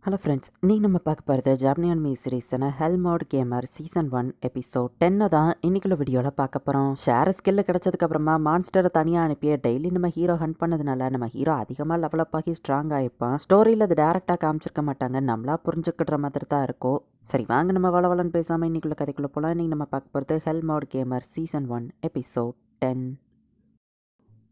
Hello friends, இன்னைக்கு நம்ம பார்க்க போகிறது ஜாப்பனியன் மீ சீரீஸான ஹெல் மோட் கேமர் சீசன் 1 எபிசோட் 10 தான் இன்னைக்குள்ள வீடியோவில் பார்க்க போகிறோம். ஷேர் ஸ்கில் கிடைச்சதுக்கப்புறமா மான்ஸ்டரை தனியாக அனுப்பிய டெய்லி நம்ம ஹீரோ ஹண்ட் பண்ணதுனால நம்ம ஹீரோ அதிகமாக லெவலப் ஆகி ஸ்ட்ராங் ஆகிருப்பான். ஸ்டோரியில் அது டேரெக்டாக காமிச்சிருக்க மாட்டாங்க, நம்மளா புரிஞ்சுக்கிற மாதிரி தான் இருக்கும். சரி வாங்க நம்ம வளவலன்னு பேசாமல் இன்னைக்குள்ள கதைக்குள்ளே போகலாம். இன்னைக்கு நம்ம பார்க்க போகிறது ஹெல் மோட் கேமர் சீசன் 1 எபிசோட் 10.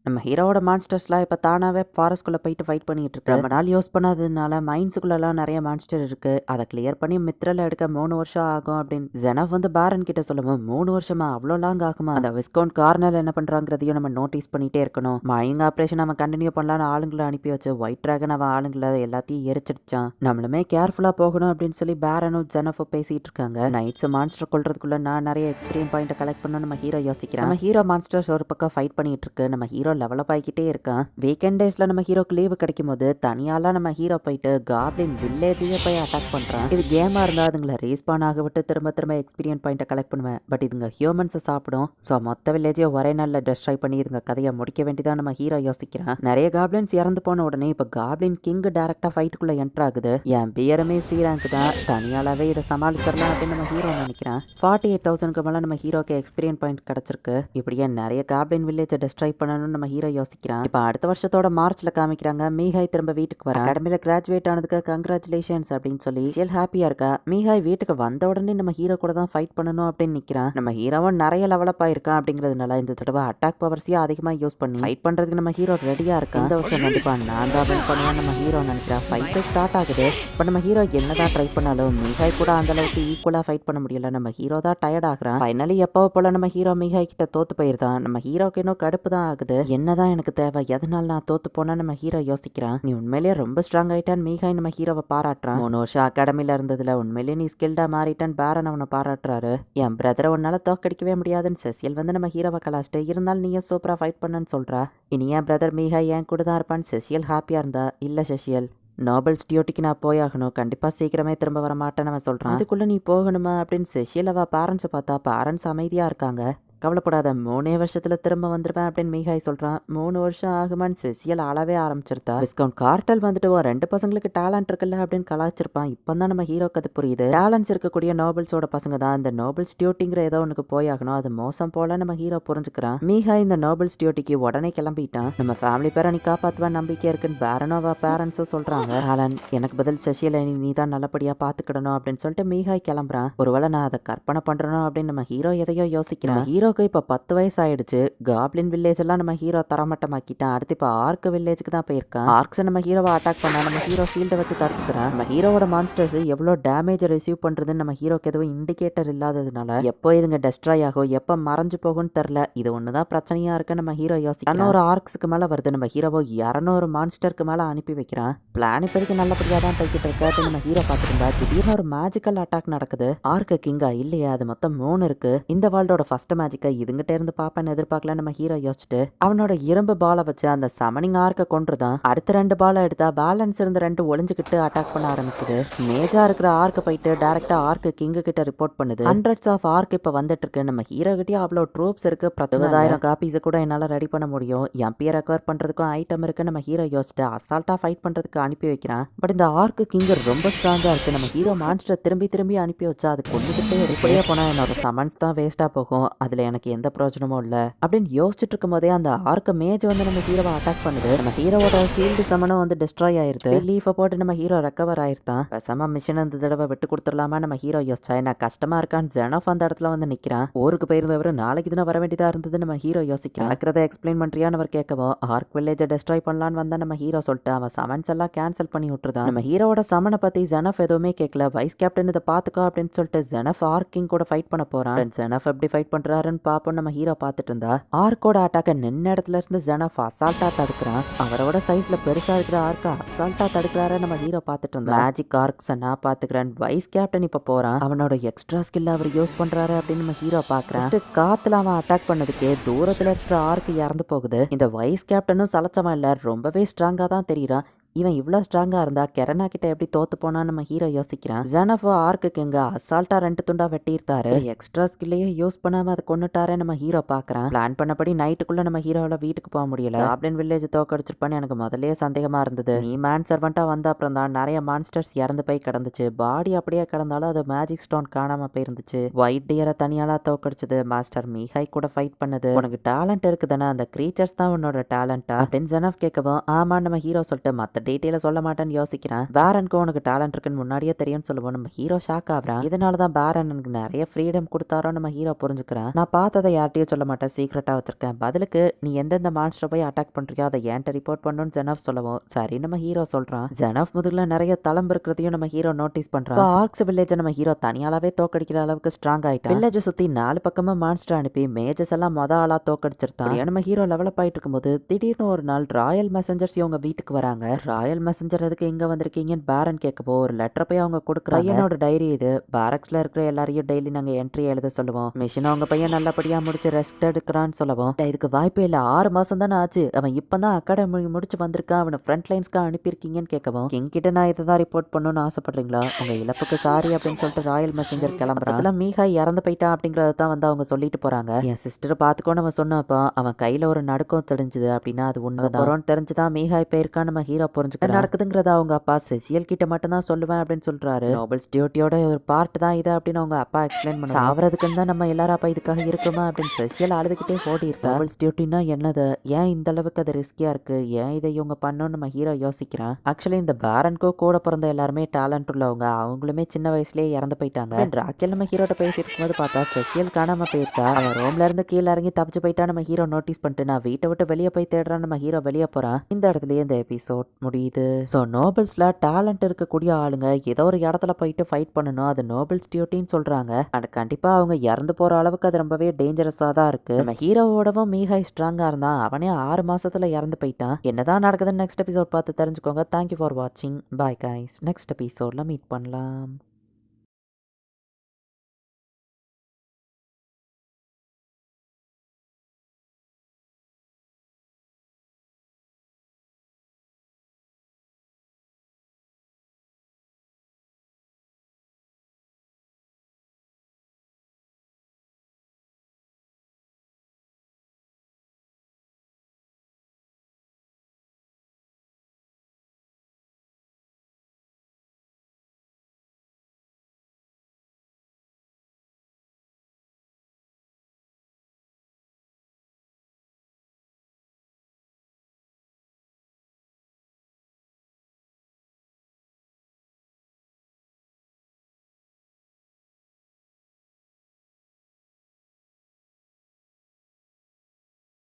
நம்ம ஹீரோவோட மான்ஸ்டர்ஸ்லாம் இப்போ தானாகவே ஃபாரஸ்ட்குள்ளே போயிட்டு ஃபைட் பண்ணிட்டு இருக்கு. ரொம்ப நாள் யூஸ் பண்ணாததுனால மைன்ஸுக்குள்ளெல்லாம் நிறைய மான்ஸ்டர் இருக்கு. அதை கிளியர் பண்ணி மித்ரல் எடுக்க 3 வருஷம் ஆகும் அப்படின்னு ஜெனப் வந்து பாரன் கிட்ட சொல்லுவோம். 3 வருஷமா அவ்வளோ லாங் ஆகுமா? அந்த விஸ்கவுண்ட் கார்னர் என்ன பண்றாங்கிறதையும் நம்ம நோட்டீஸ் பண்ணிட்டே இருக்கணும். மைனிங் ஆப்ரேஷன் அவன் கண்டினியூ பண்ணலான்னு ஆளுங்களை அனுப்பி வச்சு ஒயிட் டிராகன் அவன் ஆளுங்களை எல்லாத்தையும் எரிச்சிடுச்சான். நம்மளுமே கேர்ஃபுல்லாக போகணும் அப்படின்னு சொல்லி பாரனும் ஜெனஃபும் பேசிட்டு இருக்காங்க. நைட்ஸ் மான்ஸ்டர் கொள்றதுக்குள்ள நான் நிறைய எக்ஸ்பீரியன்ஸ் பாயிண்ட் கலெக்ட் பண்ணணும் நம்ம ஹீரோ யோசிக்கிறேன். நம்ம ஹீரோ மான்ஸ்டர்ஸ் ஒரு பக்கம் ஃபைட் பண்ணிட்டு இருக்கு. நம்ம ஹீரோ லெவலப் ஆகிக்கிட்டே இருக்கான். வீக்கெண்ட் டேஸ்ல நம்ம ஹீரோக்கு லீவு கிடைக்கும் போது தனியாலாம் நம்ம ஹீரோ போயிட்டு காப்ளின் வில்லேஜையே போய் அட்டாக் பண்றான். இது கேமா இருந்தா அதுங்களை ரீஸ்பான் ஆக விட்டு திரும்ப திரும்ப எக்ஸ்பீரியன்ஸ் பாயிண்ட்டை கலெக்ட் பண்ணுவேன். பட் இதுங்க ஹியூமன்ஸை சாப்பிடும். ஸோ மொத்த வில்லேஜையும் ஒரே நாள்ல டெஸ்ட்ராய் பண்ணி இதுங்க கதையை முடிக்க வேண்டியதான் நம்ம ஹீரோ யோசிக்கிறான். நிறைய காப்ளின்ஸ் இறந்து போன உடனே இப்ப காப்ளின் கிங் டைரக்டா ஃபைட்டுக்குள்ள என்டர் ஆகுது. என் பியருமே சி ரேங்க் தான், தனியாலாவே இதை சமாளிச்சிடலாம் அப்படின்னு நம்ம ஹீரோ நினைக்கிறேன். 48,000க்கு மேல நம்ம ஹீரோக்கு எக்ஸ்பீரியன்ஸ் பாயிண்ட் கிடைச்சிருக்கு. இப்படியே நிறைய காப்ளின் வில்லேஜை டெஸ்ட்ராய் பண்ணணும்னு நம்ம ஹீரோ யோசிக்கிறான். இப்ப அடுத்த வருஷத்தோட மார்ச்ல காமிக்கிறாங்க. மீஹாய் திரும்ப வீட்டுக்கு வர அகாடமில கிராஜுவேட் ஆனதுக்கு கங்க்ராச்சுலேஷன்ஸ் அப்படின்னு சொல்லி ஹாப்பியா இருக்கா. மீஹாய் வீட்டுக்கு வந்த உடனே நம்ம ஹீரோ கூட தான் ஃபைட் பண்ணணும் அப்படின்னு நிக்கிறான். நம்ம ஹீரோவும் நிறைய லெவலப் ஆயிருக்கான் அப்படிங்கிறதுனால இந்த தடவை அட்டாக் பவர்ஸையும் அதிகமா யூஸ் பண்ணி ஃபைட் பண்றதுக்கு நம்ம ஹீரோ ரெடியா இருக்கான். இந்த வருஷம் கண்டிப்பா நான் தான் வின் பண்ணுவேன் நம்ம ஹீரோ நினைக்கிறான். ஃபைட் ஸ்டார்ட் ஆகுது. பட் நம்ம ஹீரோ என்னதான் ட்ரை பண்ணாலும் மீஹாய் கூட அந்த அளவுக்கு ஈக்குவலா ஃபைட் பண்ண முடியல. நம்ம ஹீரோ தான் டயர்ட் ஆகுறான். ஃபைனலி எப்போ போல நம்ம ஹீரோ மீஹாய் கிட்ட தோத்து போயிருந்தான். நம்ம ஹீரோக்கு இன்னும் கடுப்பு தான் ஆகுது. என்னதான் எனக்கு தேவை, எதனால நான் தோத்து போனா நம்ம ஹீரோ யோசிக்கிறான். நீ உண்மையிலேயே ரொம்ப ஸ்ட்ராங் ஆயிட்டான். மீஹாய் நம்ம ஹீரோவை பாராட்டுறான். 3 வருஷம் அகாடமில இருந்ததுல உண்மையிலேயே நீ ஸ்கில்டா மாறிட்டான். பாரன் அவனை பாராட்டுறாரு. என் பிரதரை உன்னால தோக்கடிக்கவே முடியாதுன்னு செசியல் வந்து நம்ம ஹீரோவை கலாச்சிட்டு இருந்தாலும் நீயே சூப்பரா ஃபைட் பண்ணன்னு சொல்றா. இனி என் பிரதர் மீஹாய் என் கூட தான் இருப்பான்னு செசியல் ஹாப்பியா இருந்தா. இல்ல செசியல், நோபல்ஸ் டியூட்டிக்கு நான் போயாகணும், கண்டிப்பா சீக்கிரமே திரும்ப வர மாட்டேன்னு அவன் சொல்றான். அதுக்குள்ள நீ போகணுமா அப்படின்னு செசியல் அவ பேரண்ட்ஸை பார்த்தா பேரண்ட்ஸ் அமைதியா இருக்காங்க. கவலைப்படாத, 3 வருஷத்துல திரும்ப வந்துருவேன் அப்படின்னு மீஹாய் சொல்றான். 3 வருஷம் ஆகுமான்னு செசியல் அளவே ஆரம்பிச்சிருந்தா. விஸ்கவுண்ட் கார்டல் வந்துட்டு 2 பசங்களுக்கு டேலண்ட் இருக்குல்ல அப்படின்னு கலாச்சிருப்பான். இப்பதான் நம்ம ஹீரோக்கு அது புரியுது. டேலண்ட்ஸ் இருக்கக்கூடிய நோபல்ஸோட பசங்க தான் இந்த நோபல்ஸ் டியூட்டிங்கிற ஏதோ ஒன்றுக்கு போயாகணும். அது மோசம் போல நம்ம ஹீரோ புரிஞ்சுக்கிறான். மீஹாய் இந்த நோபல்ஸ் டியூட்டிக்கு உடனே கிளம்பிட்டான். நம்ம ஃபேமிலி பேரை நீ காப்பாத்துவேன் நம்பிக்கை இருக்குன்னு பேரனோவா பேரண்ட்ஸும் சொல்றாங்க. டேலண்ட் எனக்கு பதில் செசியல் நீ தான் நல்லபடியா பாத்துக்கிடணும் அப்படின்னு சொல்லிட்டு மீஹாய் கிளம்புறான். ஒருவேளை நான் அதை கற்பனை பண்றேனோ அப்படின்னு நம்ம ஹீரோ எதையோ யோசிக்கிறான். ஹீரோக்கு இப்ப 10 வயசு ஆயிடுச்சு. காப்ளின் வில்லேஜ் எல்லாம் நம்ம ஹீரோ தரமட்டமாக்கிட்டான். அடுத்து இப்ப ஆர்க் வில்லேஜுக்கு தான் போயிருக்கான். ஆர்க்ஸ் நம்ம ஹீரோவை அட்டாக் பண்ணா நம்ம ஹீரோ ஷீல்டை வச்சு தடுத்துக்கிறான். நம்ம ஹீரோவோட மான்ஸ்டர்ஸ் எவ்வளவு டேமேஜ் ரிசீவ் பண்றதுன்னு நம்ம ஹீரோக்கு எதுவும் இண்டிகேட்டர் இல்லாததுனால எப்போ இதுங்க டெஸ்ட்ராய் ஆகும், எப்ப மறைஞ்சு போகும்னு தெரியல. இது ஒண்ணுதான் பிரச்சனையா இருக்கு நம்ம ஹீரோ யோசிக்கிறான். ஒரு ஆர்க்ஸுக்கு மேல வருது. நம்ம ஹீரோவோ 200 மான்ஸ்டருக்கு மேல அனுப்பி வைக்கிறான். பிளான் இப்போதைக்கு நல்லபடியா தான் போய்கிட்டு இருக்கு அப்படின்னு நம்ம ஹீரோ பார்த்துருந்தா திடீர்னு ஒரு மேஜிக்கல் அட்டாக் நடக்குது. ஆர்க்கு கிங்கா இல்லையா, அது மொத்தம் 3 இருக்கு. இந்த வேர்ல்டோட ஃபர்ஸ்ட் மேஜிக்கை இதுங்கிட்ட இருந்து பாப்பேன்னு எதிர்பார்க்கல நம்ம ஹீரோ யோசிச்சுட்டு அவனோட இரும்பு பாலை வச்சு அந்த சமனிங் ஆர்க்க கொன்றுதான். அடுத்த 2 பாலை எடுத்தா பேலன்ஸ் இருந்த 2 ஒளிஞ்சுக்கிட்டு அட்டாக் பண்ண ஆரம்பிக்குது. மேஜா இருக்கிற ஆர்க்க போயிட்டு டைரக்டா ஆர்க்கு கிங் கிட்ட ரிப்போர்ட் பண்ணுது. ஹண்ட்ரட்ஸ் ஆஃப் ஆர்க் இப்ப வந்துட்டு இருக்கு. நம்ம ஹீரோ கிட்டே அவ்வளோ ட்ரூப்ஸ் இருக்கு. 10,000 காப்பீஸ் கூட என்னால ரெடி பண்ண முடியும். எம்பியை ரெக்கவர் பண்றதுக்கும் ஐட்டம் இருக்கு. நம்ம ஹீரோ யோசிச்சுட்டு அசால்ட்டா ஃபைட் பண்றதுக்கு அனுப்பி வைக்கிறான். பட் இந்த ஆர்க்கு கிங் ரொம்ப ஸ்ட்ராங்கா இருக்கு. நம்ம ஹீரோ மான்ஸ்டர் திரும்பி அனுப்பி வச்சா அது கொண்டுகிட்டே இப்படியே போனா என்னோட சமன்ஸ் தான் வேஸ்டா போகும். அதுல எனக்கு எந்த பிரயோஜனமும் இல்ல அப்படின்னு யோசிச்சுட்டு இருக்கும் போதே அந்த ஆர்க்க மேஜ் வந்து நம்ம ஹீரோவை அட்டாக் பண்ணுது. நம்ம ஹீரோவோட ஷீல்டு சமனும் வந்து டிஸ்ட்ராய் ஆயிருது. லீஃபை போட்டு நம்ம ஹீரோ ரெக்கவர் ஆயிருந்தான். பேசாம மிஷன் இந்த தடவை விட்டு கொடுத்துடலாமா நம்ம ஹீரோ யோசிச்சா. என்ன கஷ்டமா இருக்கான்னு ஜெனப் அந்த இடத்துல வந்து நிக்கிறான். ஊருக்கு போயிருந்தவர் நாளைக்கு தினம் வர வேண்டியதா இருந்தது நம்ம ஹீரோ யோசிக்கிறான். நடக்கிறத எக்ஸ்பிளைன் பண்றியான்னு அவர் கேட்கவும் ஆர்க் வில்லேஜை டெஸ்ட்ராய் பண்ணலான்னு வந்தா நம்ம ஹீரோ சொல்லிட்டு அவன் சமன்ஸ் எல்லாம் கேன்சல் பண்ணி விட்டுருதான். நம்ம ஹீரோவோட சமனை பத்தி ஜெனப் எதுவுமே கேட்கல. வைஸ் கேப்டன் இதை பாத்துக்கோ அப்படின்னு சொல்லிட்டு ஜெனப் ஆர்க்கிங் கூட ஃபைட் பண்ண போறான். ஜெனப் எப்படி ஃபைட் பண்றாருன்னு பாப்போம் நம்ம ஹீரோ பார்த்துட்டு இருந்தா ஆர்க்கோட அட்டாக்க நின்ன இடத்துல இருந்து ஜெனப் அசால்ட்டா தடுக்கிறான். அவரோட சைஸ்ல பெருசா இருக்கிற ஆர்க்க அசால்ட்டா தடுக்கிறாரு நம்ம ஹீரோ பார்த்துட்டு இருந்தா. மேஜிக் ஆர்க்ஸ் நான் பாத்துக்கிறேன். வைஸ் கேப்டன் இப்ப போறான். அவனோட எக்ஸ்ட்ரா ஸ்கில் அவர் யூஸ் பண்றாரு அப்படின்னு நம்ம ஹீரோ பாக்குறான். காத்துல அவன் அட்டாக் பண்ணதுக்கு தூரத்துல இருக்கிற ஆர்க் இறந்து போகுது. இந்த வைஸ் கேப்டனும் சலச்சமா இல்ல, ரொம்பவே ஸ்ட்ராங்கா தான் தெரியுறான். இவன் இவ்ளோ ஸ்ட்ராங்கா இருந்தா கெரனா கிட்ட எப்படி தோத்து போனான்னு நம்ம ஹீரோ யோசிக்கிறான். ஜெனஃபோ ஆர்க்குக்கு எங்க அசால்ட்டா 2 துண்டா வெட்டியிருந்தாரு. எக்ஸ்ட்ரா ஸ்கில்லையும் யூஸ் பண்ணாம அதை கொன்னுட்டாரே நம்ம ஹீரோ பாக்குறான். பிளான் பண்ணபடி நைட்டுக்குள்ள நம்ம ஹீரோவோட வீட்டுக்கு போக முடியல. காப்ளின் வில்லேஜ் தோக்கடிச்சிருப்பான்னு எனக்கு முதல்லயே சந்தேகமா இருந்தது. நீ மேன் சர்வெண்டா வந்த அப்புறம் தான் நிறைய மான்ஸ்டர்ஸ் இறந்து போய் கிடந்துச்சு. பாடி அப்படியே கிடந்தாலும் அது மேஜிக் ஸ்டோன் காணாம போயிருந்துச்சு. ஒயிட் டியரை தனியாலா தோக்கடிச்சது. மாஸ்டர் மீஹாய் கூட ஃபைட் பண்ணது. உனக்கு டேலண்ட் இருக்குதானே, அந்த கிரீச்சர்ஸ் தான் உன்னோட டேலண்டா அப்படின்னு ஜெனஃப் கேட்கவும் ஆமா நம்ம ஹீரோ சொல்லிட்டு மத்த டீட்டெயில சொல்ல மாட்டேன்னு யோசிக்கிறான். பேரனுக்கு உனக்கு டேலண்ட் இருக்குன்னு முன்னாடியே தெரியும்னு சொல்லுவோம். நம்ம ஹீரோ ஷாக் ஆகுறான். இதனாலதான் பேரன் எனக்கு நிறைய ஃப்ரீடம் கொடுத்தாரோ நம்ம ஹீரோ புரிஞ்சுக்கிறான். நான் பார்த்ததை யார்ட்டையும் சொல்ல மாட்டேன், சீக்கிரட்டா வச்சிருக்கேன். பதிலுக்கு நீ எந்தெந்த மான்ஸ்டர் போய் அட்டாக் பண்றியோ அதை ஏன்ட்ட ரிப்போர்ட் பண்ணணும்னு ஜெனஃப் சொல்லவும் சரி நம்ம ஹீரோ சொல்றான். ஜெனஃப் முதுகுல நிறைய தளம்பு இருக்கிறதையும் நம்ம ஹீரோ நோட்டீஸ் பண்றான். ஆர்க்ஸ் வில்லேஜ் நம்ம ஹீரோ தனியாலாவே தோக்கடிக்கிற அளவுக்கு ஸ்ட்ராங் ஆயிட்டான். வில்லேஜ் சுத்தி 4 பக்கமா மான்ஸ்டர் அனுப்பி மேஜஸ் எல்லாம் ஆளா தோக்கடிச்சிருந்தான். நம்ம ஹீரோ லெவலப் ஆயிட்டு இருக்கும்போது திடீர்னு ஒரு நாள் ராயல் மெசஞ்சர்ஸ் இவங்க வீட்டுக்கு வராங்க. ராயல் மெசஞ்சர் எதுக்கு இங்க வந்திருக்கீங்கன்னு பேரன் கேட்கப்போ ஒரு லெட்டர் போய் அவங்க கொடுக்குறாங்க. பையனோட டைரி இது. பாரக்ஸ்ல இருக்கிற எல்லாரையும் டெய்லி நாங்க என்ட்ரி எழுத சொல்லுவோம். மிஷின் அவங்க பையன் நல்லபடியா முடிச்சு ரெஸ்ட் எடுக்கிறான்னு சொல்லுவோம். இதுக்கு வாய்ப்பே இல்ல, 6 மாசம் தானே ஆச்சு, அவன் இப்பதான் அகாடமி முடிச்சு வந்திருக்கான், அவனை ஃப்ரண்ட் லைன்ஸ்க்கு அனுப்பியிருக்கீங்கன்னு கேட்கவும் கிங் கிட்ட நான் இதை தான் ரிப்போர்ட் பண்ணணும்னு ஆசைப்படுறீங்களா, உங்க இழப்புக்கு சாரி அப்படின்னு சொல்லிட்டு ராயல் மெசஞ்சர் கிளம்புறான். அதெல்லாம் மீகாய் இறந்து போயிட்டான் அப்படிங்கறத தான் வந்து அவங்க சொல்லிட்டு போறாங்க. என் சிஸ்டர் பாத்துக்கோ நம்ம சொன்னப்போ அவன் கையில ஒரு நடுக்கம் தெரிஞ்சுது அப்படின்னா அது உண்மைதான் தெரிஞ்சுதான் மீகாய் போயிருக்கான் நம்ம ஹீரோ புரிஞ்சுக்க நடக்குதுங்கிறத அவங்க அப்பா செசியல் கிட்ட மட்டும் தான் சொல்லுவேன் அப்படின்னு சொல்றாரு. நோபல்ஸ் டியூட்டியோட ஒரு பார்ட் தான் இது அப்படின்னு அவங்க அப்பா எக்ஸ்பிளைன் பண்ண சாவறதுக்குன்னு தான் நம்ம எல்லாரும் அப்பா இதுக்காக இருக்குமா அப்படின்னு செசியல் அழுதுகிட்டே ஓடி இருக்கா. நோபல்ஸ் டியூட்டினா என்னது, ஏன் இந்த அளவுக்கு அது ரிஸ்கியா இருக்கு, ஏன் இதை இவங்க பண்ணணும்னு நம்ம ஹீரோ யோசிக்கிறான். ஆக்சுவலி இந்த பேரனுக்கோ கூட பிறந்த எல்லாருமே டேலண்ட் உள்ளவங்க, அவங்களுமே சின்ன வயசுலயே இறந்து போயிட்டாங்க. ராக்கெல் நம்ம ஹீரோட்ட பேசிட்டு இருக்கும்போது பார்த்தா செசியல் காணாம போயிருக்கா. அவன் ரோம்ல இருந்து கீழே இறங்கி தப்பிச்சு போயிட்டா நம்ம ஹீரோ நோட்டீஸ் பண்ணிட்டு நான் வீட்டை விட்டு வெளியே போய் தேடுறான். நம்ம ஹீரோ வெளியே போறான். இந்த இடத்துலயே இந்த எபிசோட் முடியுது. ஸோ நோபல்ஸ்ல டேலண்ட் இருக்கக்கூடிய ஆளுங்க ஏதோ ஒரு இடத்துல போயிட்டு ஃபைட் பண்ணணும், அது நோபல்ஸ் டியூட்டின்னு சொல்றாங்க. அண்ட் கண்டிப்பா அவங்க இறந்து போற அளவுக்கு அது ரொம்பவே டேஞ்சரஸா தான் இருக்கு. நம்ம ஹீரோவோடவும் மீஹாய் ஸ்ட்ராங்கா இருந்தான், அவனே 6 மாசத்துல இறந்து போயிட்டான். என்னதான் நடக்குதுன்னு நெக்ஸ்ட் எபிசோட் பார்த்து தெரிஞ்சுக்கோங்க. தேங்க்யூ ஃபார் வாட்சிங். பாய் கைஸ், நெக்ஸ்ட் எபிசோட்ல மீட் பண்ணலாம்.